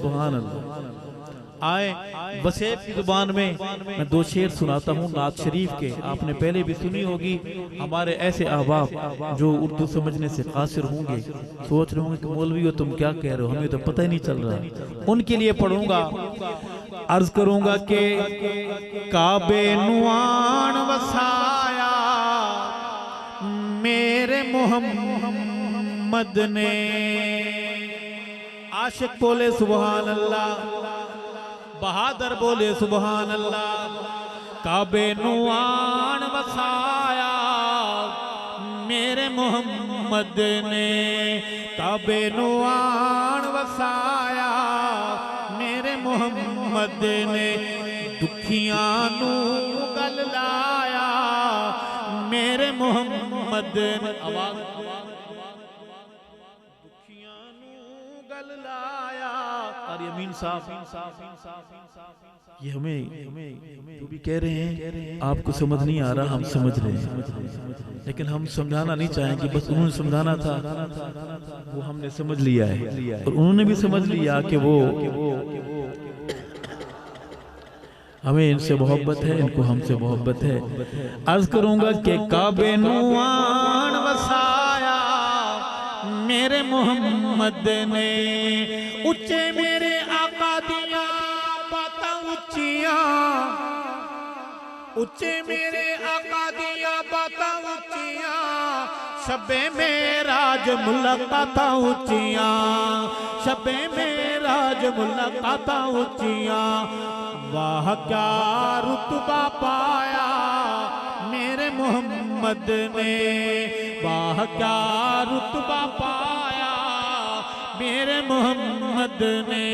सुभान अल्लाह। आए वसेब की जुबान में मैं दो शेर सुनाता हूँ नात शरीफ के, आपने पहले भी सुनी होगी। हमारे ऐसे अहबाब जो उर्दू समझने से कासिर होंगे सोच रहे होंगे कि मौलवी हो तुम क्या कह रहे हो, हमें तो पता ही नहीं चल रहा, उनके लिए पढ़ूंगा। अर्ज करूंगा कि काबे नुआन वसाया मेरे मोहम्मद ने। आशिक बोले सुभान अल्लाह, बहादुर बोले सुभान अल्लाह। काबे नुआन वसाया मेरे मोहम्मद ने, काबे नुआन वसाया मेरे मोहम्मद ने। दुखियां नू गल लाया मेरे मोहम्मद ने। आवाज दुखियां नू गल लाया। और यमीन साहब ये हमें जो भी कह रहे हैं आपको समझ नहीं आ रहा, हम समझ रहे हैं, लेकिन हम समझाना नहीं चाहेंगे। बस उन्होंने समझाना था, वो हमने समझ लिया है, और उन्होंने भी समझ लिया कि वो हमें इनसे मोहब्बत है, इनको हमसे मोहब्बत है। अर्ज करूंगा कि काबे नुआन वसाया मेरे मोहम्मद ने। उच्चे मेरे आका दिया बातां उच्चियां, उच्चे मेरे आका दिया बातां उच्चियां। शबे मेराज मुलाकातां उच्चियां, शबे मेराज मुलाकातां उच्चियां। वाह क्या रुतबा पाया मेरे मोहम्मद ने, वाह क्या रुतबा पाया मेरे मोहम्मद ने।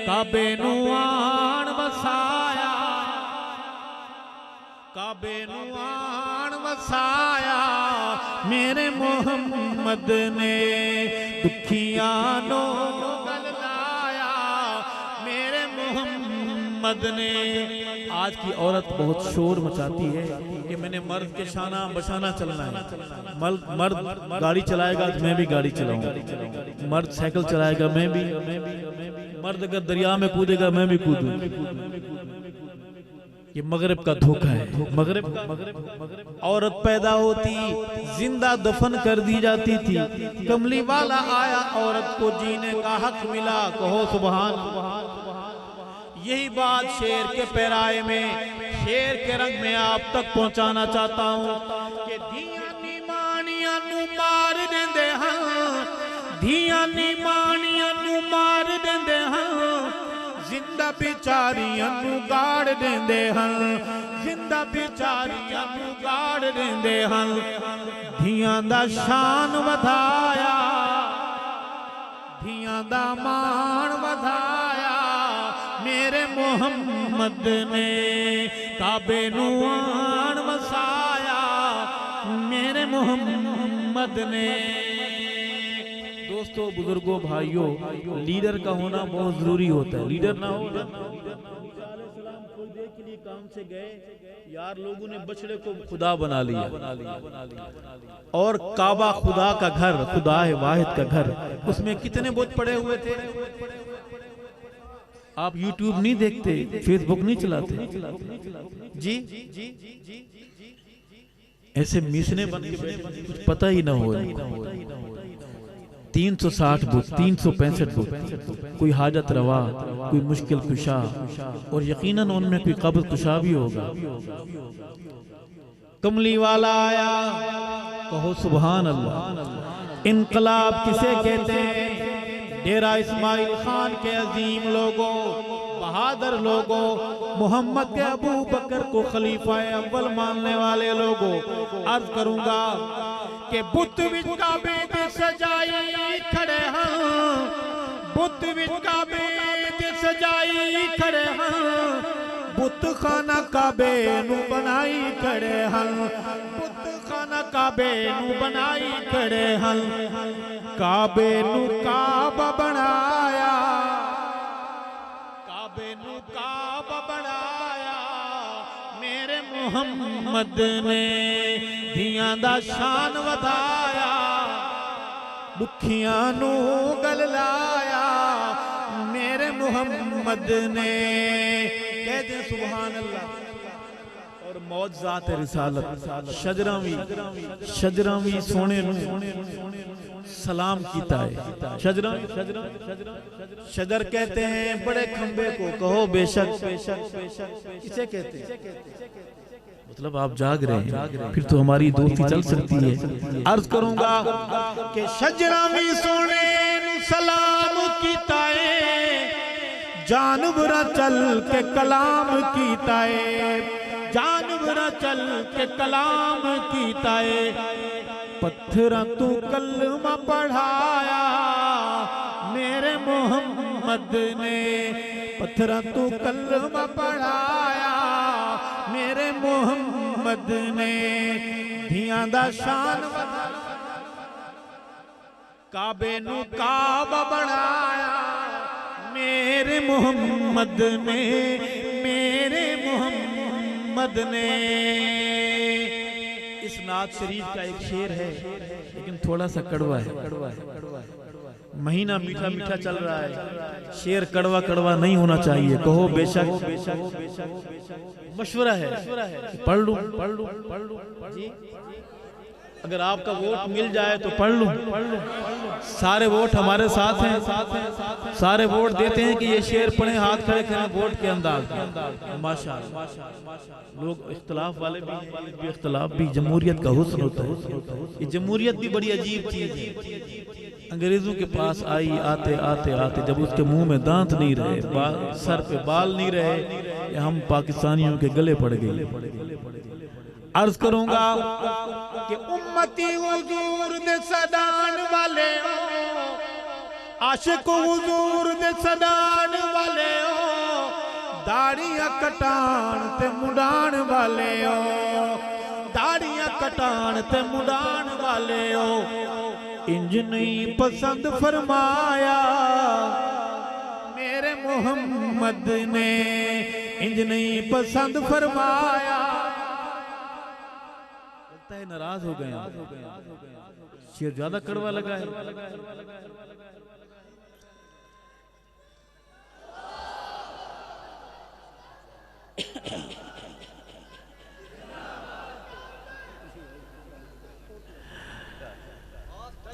काबे नुआन वसाया, काबे नुआन वसाया मेरे मोहम्मद ने। दुखियां नो गल लाया मेरे मोहम्मद ने। आज की औरत बहुत शोर मचाती है कि मैंने मर्द के शाना बशाना चलना है। मर्द गाड़ी चलाएगा तो मैं भी गाड़ी चलाऊंगा, मर्द साइकिल चलाएगा मैं भी, मर्द अगर दरिया में कूदेगा मैं भी कूदूंगा। ये मगरिब का धोखा है। मगरिब औरत पैदा होती जिंदा दफन कर दी जाती थी, कमली वाला आया औरत को जीने का हक मिला। कहो सुभान। यही बात शेर के पैराए में, शेर के रंग में आप तक पहुंचाना चाहता हूं कि धियां नी मानियां नू मार देंदे हां, धियां नी मानियां नू मार देंदे हां। जिंदा बेचारियां नू गाड़ देंदे हां, जिंदा बेचारियां नू गाड़ देंदे हां। धियां दा शान वधाया, धियां दा मान वधाया मेरे मोहम्मद ने। काबे नुआन वसाया मेरे मोहम्मद ने। दोस्तों, बुजुर्गों, भाइयों, लीडर का होना बहुत जरूरी होता है। लीडर ना हो ना, थोड़ी देर के लिए काम से गए यार, लोगों ने बछड़े को खुदा बना लिया, और काबा खुदा का घर, खुदा है वाहिद का घर, उसमें कितने बुत पड़े हुए थे। आप YouTube नहीं देखते, फेसबुक नहीं चलाते जी, ऐसे मिसने बन के कुछ पता ही ना हो। 360 बुत, 365 बुत, कोई हाजत रवा, कोई मुश्किल कुशा, और यकीनन उनमें कोई कब्र कुशा भी होगा। कमली वाला आया, कहो सुभान अल्लाह। इनकलाब किसे कहते हैं? डेरा इस्माइल खान के अजीम लोगों, बहादुर लोगों, मोहम्मद के अबू बकर को खलीफा अव्वल मानने वाले लोगों, अर्ज करूंगा कि बुत विच काबे दे सजाई खड़े हां, बुत विच काबे दे सजाई खड़े हां। बुत खाना काबे नू बनाई खड़े हां, बुत खाना काबे नू बनाई खड़े हां। काबे नू काबा बनाया, काबे नू काबा बनाया मेरे मोहम्मद ने। धियां दा शान वधाया, दुखियां नू गल लाया मेरे मोहम्मद ने। कहते हैं सुभान अल्लाह। और मौजज़ात रिसालत शजरावी सोने नू सलाम कीता है। शजर कहते हैं बड़े खंबे को, कहो बेशक। किसे कहते हैं? मतलब आप जाग रहे हैं, फिर तो हमारी दोस्ती चल सकती है। अर्ज करूंगा कि शजरावी सोने नू सलाम कीता है, जानवरा चल के कलाम कीता है, जानवरा चल के कलाम कीता है। पत्थरा तू कलमा पढ़ाया मेरे मोहम्मद ने, पत्थरा तू कलमा पढ़ाया मेरे मोहम्मद ने। धियां दा शान काबे नू काबा बनाया मेरे मोहम्मद ने, मेरे मोहम्मद ने। इस नात शरीफ का एक शेर है लेकिन थोड़ा सा कड़वा है। महीना मीठा मीठा चल रहा है, शेर कड़वा कड़वा नहीं होना चाहिए। कहो बेशक। मशवरा है, पढ़ लूं जी। अगर आपका वोट मिल जाए तो पढ़ लूं। सारे वोट हमारे साथ हैं, सारे वोट देते हैं कि ये शेर पढ़े, हाथ खड़े करें वोट के अंदाज। माशाअल्लाह। लोग इख्तलाफ वाले भी हैं, इख्तलाफ भी जमहूरियत का हुस्न होता है। ये जमहूरियत भी बड़ी अजीब चीज है। अंग्रेजों के पास आई आते आते आते जब उसके मुंह में दांत नहीं रहे, सर पे बाल नहीं रहे, हम पाकिस्तानियों के गले पड़ गए। अर्ज करूंगा कि उम्मती हुजूर दे सदान वाले हो, आशिक हुजूर दे सदान वाले हो, दाढ़ियां कटान ते मुंडान वाले हो, दाढ़ियां कटान ते मुंडान वाले हो। इंज नहीं पसंद फरमाया मेरे मोहम्मद ने, इंज नहीं पसंद फरमाया। लगता है नाराज हो गए, शेर ज्यादा कड़वा लगा है।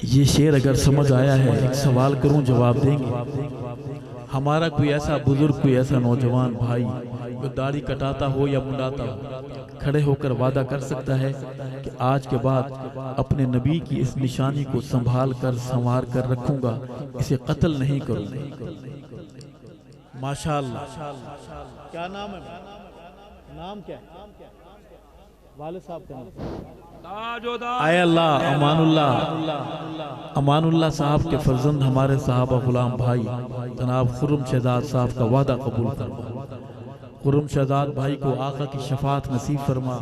ये शेर अगर समझ आया है, एक सवाल करूं जवाब देंगे। हमारा कोई ऐसा बुजुर्ग, कोई ऐसा नौजवान भाई जो दाढ़ी कटाता हो या मुंडाता हो, खड़े होकर वादा कर सकता है कि आज के बाद अपने नबी की इस निशानी को संभाल कर संवार कर रखूंगा, इसे कत्ल नहीं करूंगा? माशाअल्लाह। क्या नाम है? नाम क्या है? वाले साहब का नाम आय अल्लाह। अमानुल्लाह साहब के फर्जंद हमारे साहबा गुलाम भाई जनाब खुर्रम शहजाद साहब का वादा कबूल फरमा। खुर्रम शहजाद भाई को आका की शफात नसीब फरमा,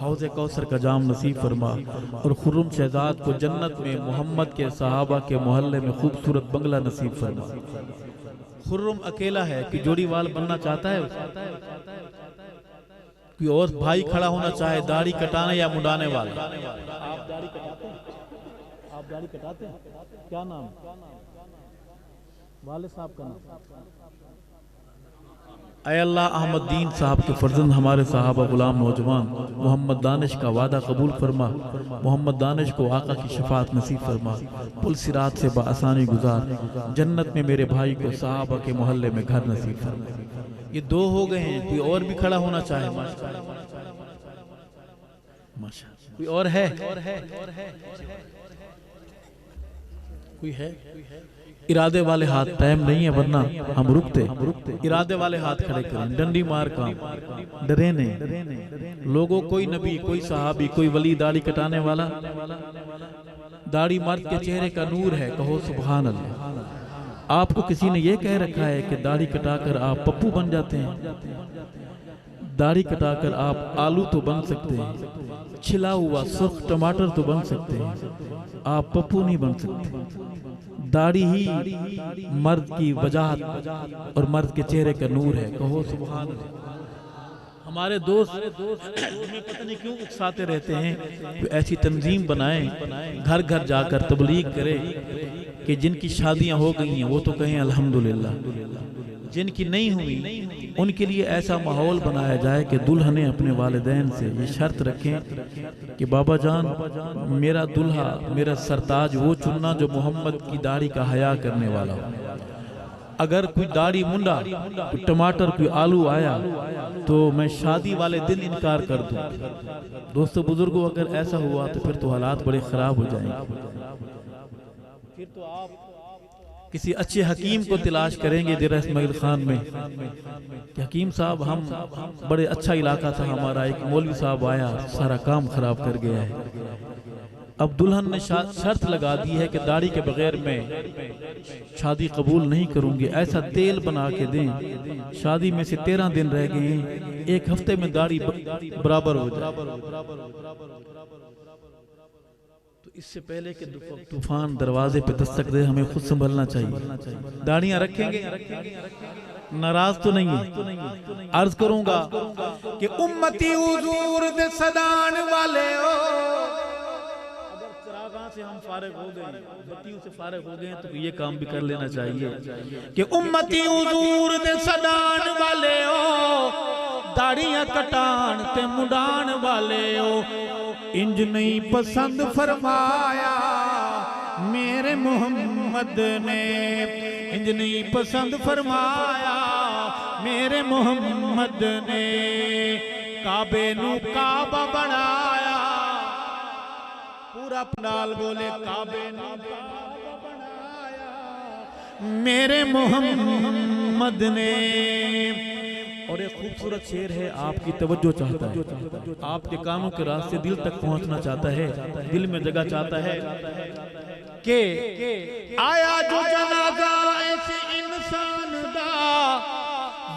हौज़े कौसर का जाम नसीब फरमा, और खुर्रम शहजाद को जन्नत में मोहम्मद के सहाबा के मोहल्ले में खूबसूरत बंगला नसीब फरमा। खुर्रम अकेला है कि जोड़ी वाल बनना चाहता है? कोई और भाई खड़ा होना चाहे दाढ़ी कटाने या मुंडाने वाला? आप दाढ़ी कटाते हैं? आप दाढ़ी कटाते हैं? क्या नाम? वाले साहब का नाम? ऐ अल्लाह अहमद दीन साहब के फर्जंद हमारे साहबा गुलाम नौजवान मोहम्मद दानिश का वादा कबूल फरमा। मोहम्मद दानिश को आका की शफात नसीब फरमा, पुल सिरात से बासानी गुजार, जन्नत में मेरे भाई को साहबा के मोहल्ले में घर नसीब फरमा। ये दो हो गए हैं, कोई और भी खड़ा होना चाहे? माशाअल्लाह। कोई और है? कोई है? इरादे वाले हाथ, टाइम नहीं है वरना हम रुकते। इरादे वाले हाथ खड़े करें, डंडी मार काम, डरे नहीं लोगों। कोई नबी, कोई सहाबी, कोई वली दाढ़ी कटाने वाला? दाढ़ी मर्द के चेहरे का नूर है, कहो सुभान अल्लाह। आपको किसी ने यह कह रखा है कि दाढ़ी कटाकर आप पप्पू बन जाते हैं? दाढ़ी कटाकर आप आलू तो बन सकते हैं, छिला हुआ सुर्ख टमाटर तो बन सकते हैं, आप पप्पू नहीं बन सकते। दाढ़ी ही मर्द की वजाहत और मर्द के चेहरे का नूर है, कहो सुभान अल्लाह। हमारे दोस्त हमें पता नहीं क्यों उकसाते रहते हैं, तो ऐसी तंजीम बनाएं, घर घर जाकर तबलीग करें कि जिनकी शादियां हो गई हैं वो तो कहें अल्हम्दुलिल्लाह। जिनकी नहीं हुई उनके लिए ऐसा माहौल बनाया जाए कि दुल्हने अपने वालिदैन से ये शर्त रखें कि बाबा जान मेरा दुल्हा मेरा सरताज वो चुनना जो मोहम्मद की दाढ़ी का हया करने वाला हो। अगर कोई दाढ़ी मुंडा, कोई टमाटर, कोई आलू आया तो मैं शादी वाले दिन इनकार कर दूं। दोस्तों बुजुर्गों, अगर ऐसा हुआ तो फिर तो हालात बड़े खराब हो जाएंगे। फिर तो आप किसी अच्छे हकीम को तलाश करेंगे देरा इस्माइल खान में कि हकीम साहब हम बड़े अच्छा इलाका था हमारा, एक मौलवी साहब आया सारा काम खराब कर गया है। अब दुल्हन ने शर्त लगा दी है कि दाढ़ी के बगैर मैं शादी कबूल नहीं करूंगी। ऐसा तेल बना के दें, शादी में से 13 दिन रह गए हैं, एक हफ्ते में दाढ़ी बराबर हो जाए। तो इससे पहले कि तूफान दरवाजे पे दस्तक दे हमें खुद संभलना चाहिए। दाढ़ियां रखेंगे, नाराज तो नहीं है। अर्ज करूंगा कि उम्मती हुजूर दे सदान वाले हो, से हम फारिग हो गए, बत्तियों से फारिग हो गए तो ये काम भी कर लेना चाहिए कि उम्मती हुजूर दे सदान वाले हो, दाढ़ियां कटान ते मुंडान वाले हो। इंज नहीं पसंद फरमाया मेरे मोहम्मद ने, इंज नहीं पसंद फरमाया मेरे मोहम्मद ने। काबे नू काबा बनाया, पूरा पंडाल बोले काबे नू काबा बनाया मेरे मोहम्मद ने। और एक खूबसूरत शेर है, आपकी तवज्जो चाहता है, आपके कानों के रास्ते दिल तक पहुंचना चाहता है, दिल में जगह चाहता है कि आया जो जनाजा ऐसे इंसान दा,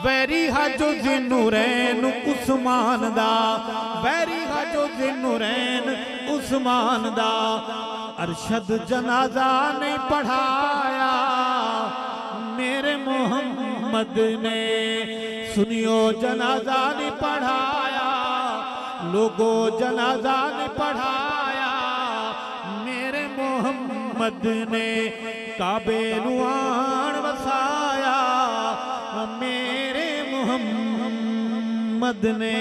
वैरी हाजो जिन्नूरैन उस्मान दा, वैरी हाजो जिन्नूरैन उस्मान दा। अरशद जनाजा ने पढ़ाया मेरे मोहम्मद ने, सुनियो जनाजा ने पढ़ाया, लोगो जनाजा ने पढ़ाया मेरे मोहम्मद ने। काबे नुआन वसाया मेरे मोहम्मद ने।